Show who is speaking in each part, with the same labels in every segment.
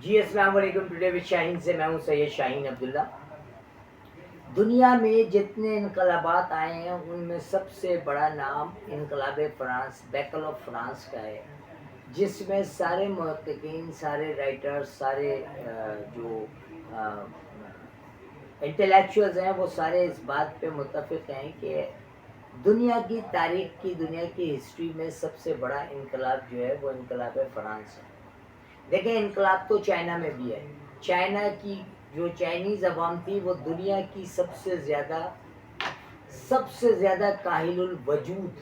Speaker 1: جی السلام علیکم. Today with شاہین سے میں ہوں سید شاہین عبداللہ. دنیا میں جتنے انقلابات آئے ہیں ان میں سب سے بڑا نام انقلاب فرانس بیکل آف فرانس کا ہے، جس میں سارے محققین، سارے رائٹرز، سارے جو انٹلیکچوئلز ہیں وہ سارے اس بات پہ متفق ہیں کہ دنیا کی تاریخ کی، دنیا کی ہسٹری میں سب سے بڑا انقلاب جو ہے وہ انقلاب فرانس ہے. دیکھیں انقلاب تو چائنا میں بھی ہے. چائنا کی جو چائنیز عوام تھی وہ دنیا کی سب سے زیادہ کاہل الوجود،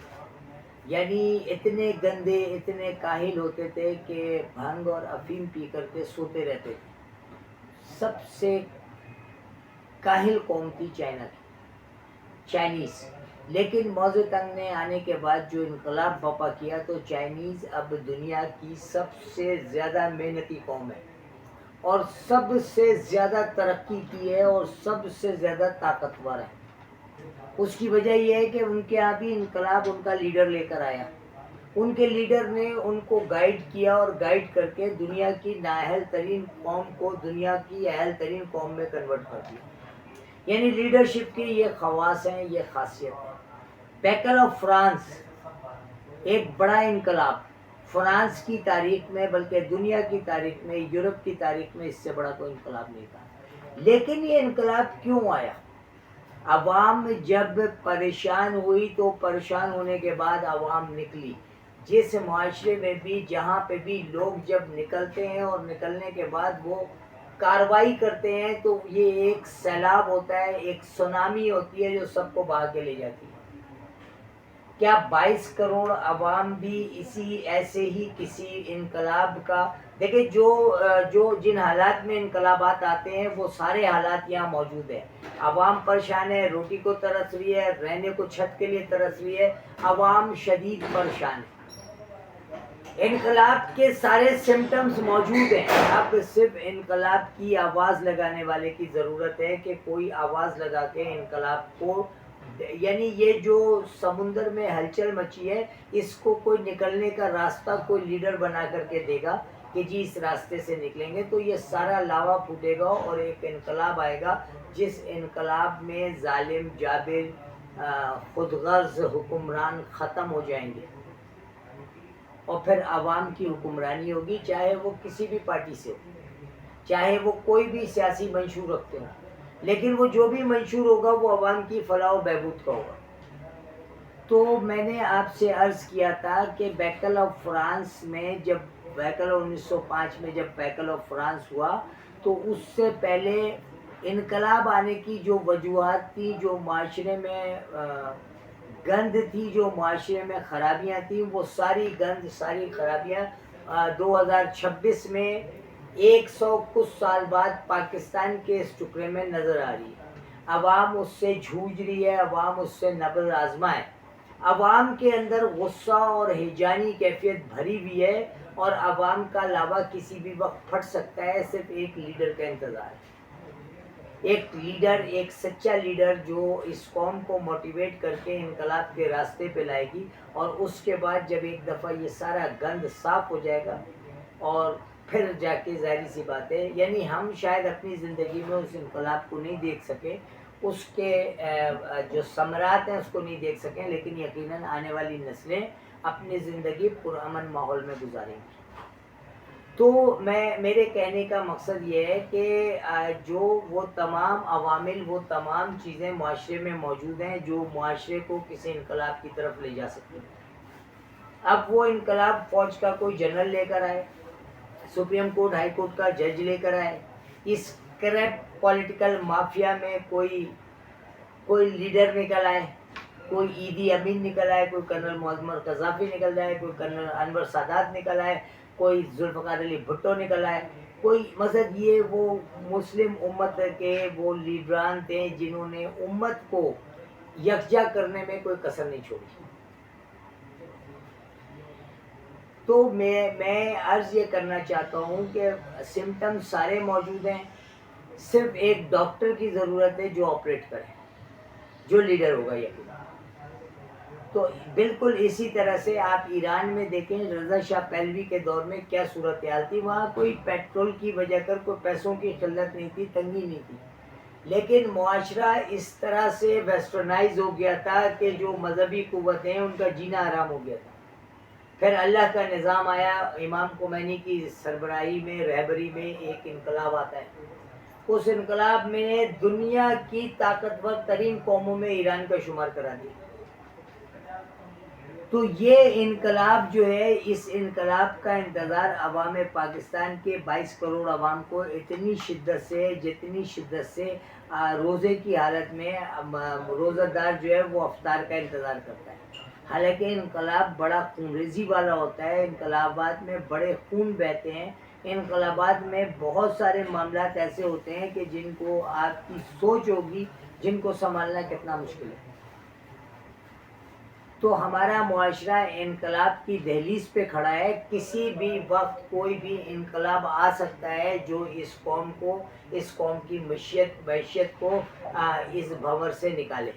Speaker 1: یعنی اتنے گندے، اتنے کاہل ہوتے تھے کہ بھنگ اور افیم پی کر کے سوتے رہتے تھے. سب سے کاہل قوم تھی چائنا کی، چائنیز. لیکن موزے تنگ نے آنے کے بعد جو انقلاب برپا کیا تو چائنیز اب دنیا کی سب سے زیادہ محنتی قوم ہے اور سب سے زیادہ ترقی کی ہے اور سب سے زیادہ طاقتور ہے. اس کی وجہ یہ ہے کہ ان کے یہاں بھی انقلاب ان کا لیڈر لے کر آیا. ان کے لیڈر نے ان کو گائیڈ کیا اور گائیڈ کر کے دنیا کی نااہل ترین قوم کو دنیا کی اہل ترین قوم میں کنورٹ کر دیا. یعنی لیڈرشپ کی یہ خواص ہیں، یہ خاصیت ہے. بیکل آف فرانس ایک بڑا انقلاب فرانس کی تاریخ میں، بلکہ دنیا کی تاریخ میں، یورپ کی تاریخ میں اس سے بڑا کوئی انقلاب نہیں تھا. لیکن یہ انقلاب کیوں آیا؟ عوام جب پریشان ہوئی تو پریشان ہونے کے بعد عوام نکلی. جس معاشرے میں بھی، جہاں پہ بھی لوگ جب نکلتے ہیں اور نکلنے کے بعد وہ کارروائی کرتے ہیں تو یہ ایک سیلاب ہوتا ہے، ایک سونامی ہوتی ہے جو سب کو بہا کے لے جاتی ہے. کیا 22 کروڑ عوام بھی ایسے ہی کسی انقلاب کا دیکھیں، جن حالات میں انقلابات آتے ہیں وہ سارے حالات یہاں موجود ہیں. عوام پریشان ہے، روٹی کو ترس رہی ہے، رہنے کو چھت کے لیے ترس رہی ہے، عوام شدید پریشان ہے. انقلاب کے سارے سمٹمز موجود ہیں. اب صرف انقلاب کی آواز لگانے والے کی ضرورت ہے کہ کوئی آواز لگا کے انقلاب کو، یعنی یہ جو سمندر میں ہلچل مچی ہے اس کو کوئی نکلنے کا راستہ کوئی لیڈر بنا کر کے دے گا کہ جی اس راستے سے نکلیں گے تو یہ سارا لاوا پھوٹے گا اور ایک انقلاب آئے گا جس انقلاب میں ظالم، جابر، خود غرض حکمران ختم ہو جائیں گے اور پھر عوام کی حکمرانی ہوگی، چاہے وہ کسی بھی پارٹی سے ہو، چاہے وہ کوئی بھی سیاسی منشور رکھتے ہوں، لیکن وہ جو بھی منشور ہوگا وہ عوام کی فلاح و بہبود کا ہوگا. تو میں نے آپ سے عرض کیا تھا کہ بیکل آف فرانس میں جب 1905 میں جب بیکل آف فرانس ہوا تو اس سے پہلے انقلاب آنے کی جو وجوہات تھی، جو معاشرے میں گند تھی، جو معاشرے میں خرابیاں تھیں، وہ ساری گند، ساری خرابیاں 2026 میں 100 کچھ سال بعد پاکستان کے اس ٹکڑے میں نظر آ رہی ہے. عوام اس سے جھوجھ رہی ہے، عوام اس سے نبض آزما ہے. عوام کے اندر غصہ اور ہیجانی کیفیت بھری ہوئی ہے اور عوام کا لاوا کسی بھی وقت پھٹ سکتا ہے. صرف ایک لیڈر کا انتظار ہے، ایک لیڈر، ایک سچا لیڈر جو اس قوم کو موٹیویٹ کر کے انقلاب کے راستے پہ لائے گی. اور اس کے بعد جب ایک دفعہ یہ سارا گند صاف ہو جائے گا اور پھر جا کے ظاہری سی بات ہے، یعنی ہم شاید اپنی زندگی میں اس انقلاب کو نہیں دیکھ سکیں، اس کے جو ثمرات ہیں اس کو نہیں دیکھ سکیں، لیکن یقیناً آنے والی نسلیں اپنی زندگی پرامن ماحول میں گزاریں گی. تو میرے کہنے کا مقصد یہ ہے کہ جو وہ تمام عوامل، وہ تمام چیزیں معاشرے میں موجود ہیں جو معاشرے کو کسی انقلاب کی طرف لے جا سکتی ہیں. اب وہ انقلاب فوج کا کوئی جنرل لے کر آئے، سپریم کورٹ، ہائی کورٹ کا جج لے کر آئے، اس کرپٹ پولیٹیکل مافیا میں کوئی لیڈر نکل آئے، کوئی ایدی امین نکل آئے، کوئی کرنل معظمر قذافی نکل جائے، کوئی کرنل انور سادات نکل آئے، کوئی ذوالفقار علی بھٹو نکل آئے، کوئی مذہب، یہ وہ مسلم امت کے وہ لیڈران تھے جنہوں نے امت کو یکجا کرنے میں کوئی کسر نہیں چھوڑی. تو میں عرض یہ کرنا چاہتا ہوں کہ سمٹم سارے موجود ہیں، صرف ایک ڈاکٹر کی ضرورت ہے جو آپریٹ کرے، جو لیڈر ہوگا. یقیناً تو بالکل اسی طرح سے آپ ایران میں دیکھیں رضا شاہ پہلوی کے دور میں کیا صورتحال تھی. وہاں کوئی پیٹرول کی وجہ کر کوئی پیسوں کی قلت نہیں تھی, تنگی نہیں تھی, لیکن معاشرہ اس طرح سے ویسٹرنائز ہو گیا تھا کہ جو مذہبی قوتیں ان کا جینا حرام ہو گیا تھا. پھر اللہ کا نظام آیا, امام خمینی کی سربراہی میں رہبری میں ایک انقلاب آتا ہے. اس انقلاب میں دنیا کی طاقتور ترین قوموں میں ایران کا شمار کرا دیا. تو یہ انقلاب جو ہے, اس انقلاب کا انتظار عوام پاکستان کے 22 کروڑ عوام کو اتنی شدت سے, جتنی شدت سے روزے کی حالت میں روزہ دار جو ہے وہ افطار کا انتظار کرتا ہے. حالانکہ انقلاب بڑا خونریزی والا ہوتا ہے, انقلابات میں بڑے خون بہتے ہیں, انقلابات میں بہت سارے معاملات ایسے ہوتے ہیں کہ جن کو آپ کی سوچ ہوگی جن کو سنبھالنا کتنا مشکل ہے. تو ہمارا معاشرہ انقلاب کی دہلیز پہ کھڑا ہے. کسی بھی وقت کوئی بھی انقلاب آ سکتا ہے جو اس قوم کو, اس قوم کی معیشت کو اس بھنور سے نکالے.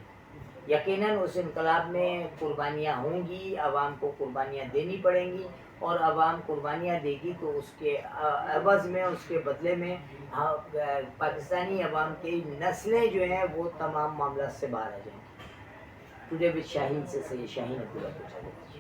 Speaker 1: یقیناً اس انقلاب میں قربانیاں ہوں گی, عوام کو قربانیاں دینی پڑیں گی, اور عوام قربانیاں دے گی تو اس کے عوض میں, اس کے بدلے میں پاکستانی عوام کی نسلیں جو ہیں وہ تمام معاملات سے باہر آ جائیں گی. ٹوڈے وتھ شاہین سے شاہین عبداللہ.